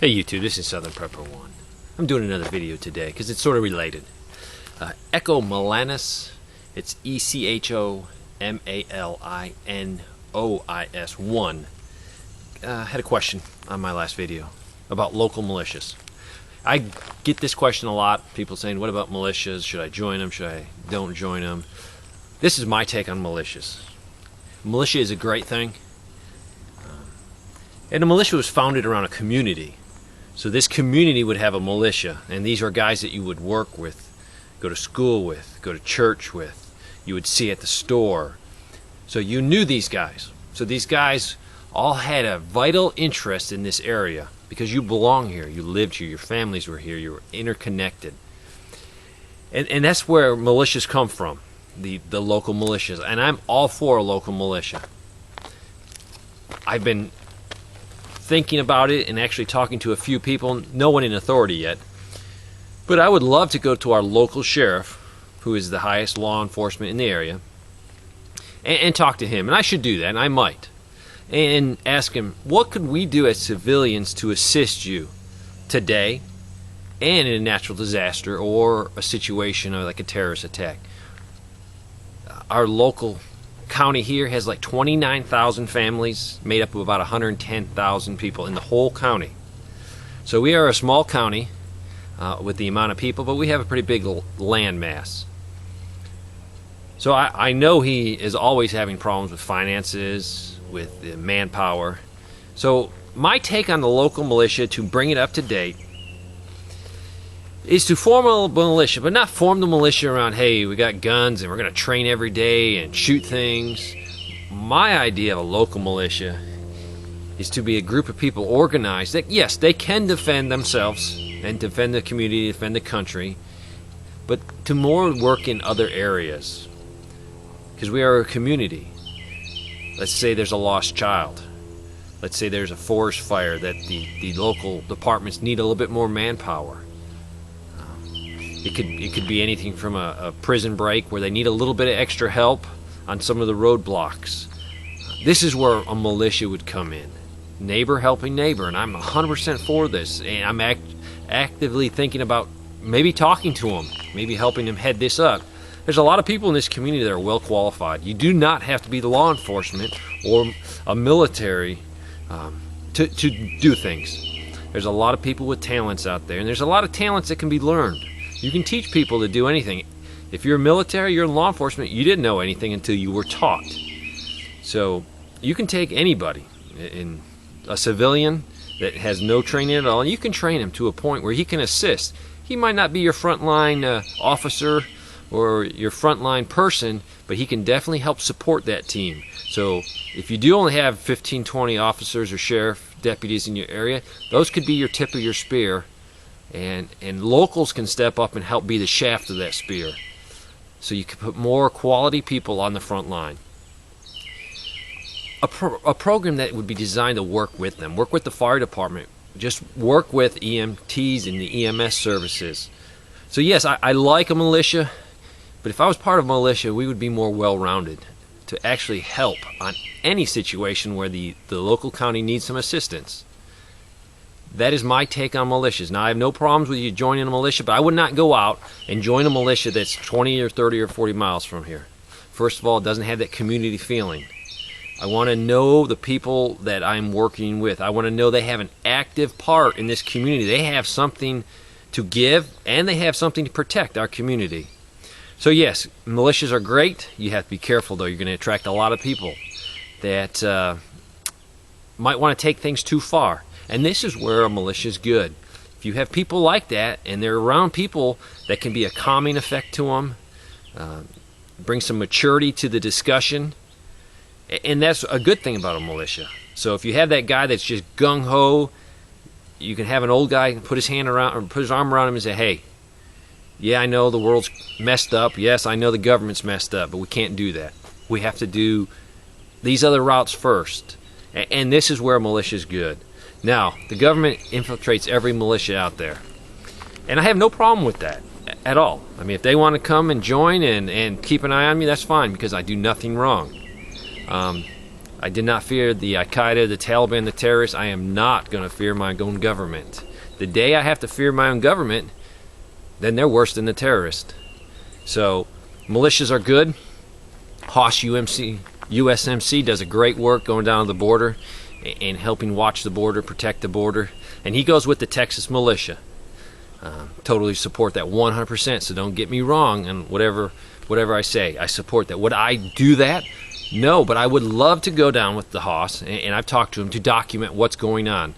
Hey YouTube, this is Southern Prepper 1. I'm doing another video today because it's sort of related. Echo Malinois, it's ECHOMALINOIS 1. Had a question on my last video about local militias. I get this question a lot. People saying, what about militias? Should I join them? Should I don't join them? This is my take on militias. Militia is a great thing. And a militia was founded around a community. So this community would have a militia, and these are guys that you would work with, go to school with, go to church with, you would see at the store. So you knew these guys. So these guys all had a vital interest in this area because you belong here, you lived here, your families were here, you were interconnected. And that's where militias come from, the local militias. And I'm all for a local militia. I've been thinking about it and actually talking to a few people, no one in authority yet, but I would love to go to our local sheriff, who is the highest law enforcement in the area, and talk to him. And I should do that, and I might, and ask him, what could we do as civilians to assist you today and in a natural disaster or a situation like a terrorist attack? Our local county here has like 29,000 families, made up of about 110,000 people in the whole county. So we are a small county with the amount of people, but we have a pretty big land mass. So I know he is always having problems with finances, with manpower. So my take on the local militia, to bring it up to date, is to form a militia, but not form the militia around, hey, we got guns and we're going to train every day and shoot things. My idea of a local militia is to be a group of people organized that, yes, they can defend themselves and defend the community, defend the country, but to more work in other areas. Because we are a community. Let's say there's a lost child. Let's say there's a forest fire that the local departments need a little bit more manpower. It could be anything from a prison break where they need a little bit of extra help on some of the roadblocks. This is where a militia would come in. Neighbor helping neighbor, and I'm 100% for this. And I'm actively thinking about maybe talking to them, maybe helping them head this up. There's a lot of people in this community that are well qualified. You do not have to be the law enforcement or a military to do things. There's a lot of people with talents out there, and there's a lot of talents that can be learned. You can teach people to do anything. If you're military, you're in law enforcement, you didn't know anything until you were taught. So you can take anybody, in a civilian that has no training at all, and you can train him to a point where he can assist. He might not be your frontline officer or your frontline person, but he can definitely help support that team. So if you do only have 15, 20 officers or sheriff deputies in your area, those could be your tip of your spear. And locals can step up and help be the shaft of that spear. So you can put more quality people on the front line. A program that would be designed to work with them, work with the fire department, just work with EMTs and the EMS services. So yes, I like a militia, but if I was part of a militia, we would be more well-rounded to actually help on any situation where the local county needs some assistance. That is my take on militias. Now, I have no problems with you joining a militia, but I would not go out and join a militia that's 20 or 30 or 40 miles from here. First of all, it doesn't have that community feeling. I want to know the people that I'm working with. I want to know they have an active part in this community. They have something to give, and they have something to protect our community. So yes, militias are great. You have to be careful, though. You're going to attract a lot of people that might want to take things too far. And this is where a militia is good. If you have people like that, and they're around people that can be a calming effect to them, bring some maturity to the discussion, and that's a good thing about a militia. So if you have that guy that's just gung-ho, you can have an old guy put his hand around or put his arm around him and say, hey, yeah, I know the world's messed up. Yes, I know the government's messed up, but we can't do that. We have to do these other routes first. And this is where a militia is good. Now, the government infiltrates every militia out there. And I have no problem with that at all. I mean, if they want to come and join and keep an eye on me, that's fine, because I do nothing wrong. I did not fear the Al-Qaeda, the Taliban, the terrorists. I am not going to fear my own government. The day I have to fear my own government, then they're worse than the terrorist. So militias are good. Hoss USMC does a great work going down to the border and helping watch the border, protect the border. And he goes with the Texas militia. Totally support that 100%. So don't get me wrong on whatever I say. I support that. Would I do that? No, but I would love to go down with the Hoss, and I've talked to him to document what's going on.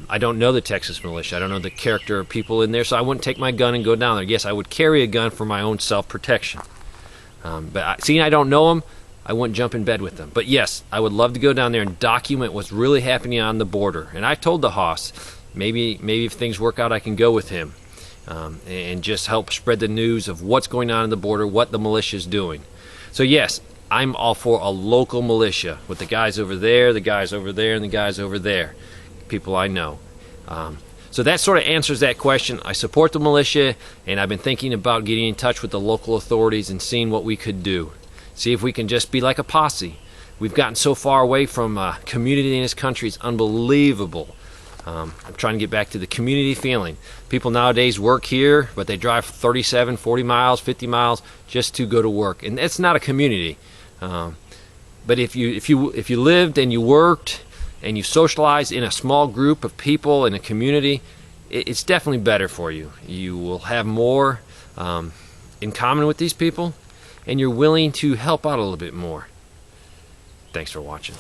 I don't know the Texas militia. I don't know the character of people in there, so I wouldn't take my gun and go down there. Yes, I would carry a gun for my own self-protection. Seeing I don't know them, I wouldn't jump in bed with them. But yes, I would love to go down there and document what's really happening on the border. And I told the Hoss, maybe if things work out, I can go with him and just help spread the news of what's going on the border, what the militia is doing. So yes, I'm all for a local militia with the guys over there, the guys over there, and the guys over there. People I know. So that sort of answers that question. I support the militia, and I've been thinking about getting in touch with the local authorities and seeing what we could do. See if we can just be like a posse. We've gotten so far away from community in this country. It's unbelievable. I'm trying to get back to the community feeling. People nowadays work here, but they drive 37, 40 miles, 50 miles just to go to work. And that's not a community. But if you lived and you worked and you socialize in a small group of people in a community, it's definitely better for you. You will have more in common with these people, and you're willing to help out a little bit more. Thanks for watching.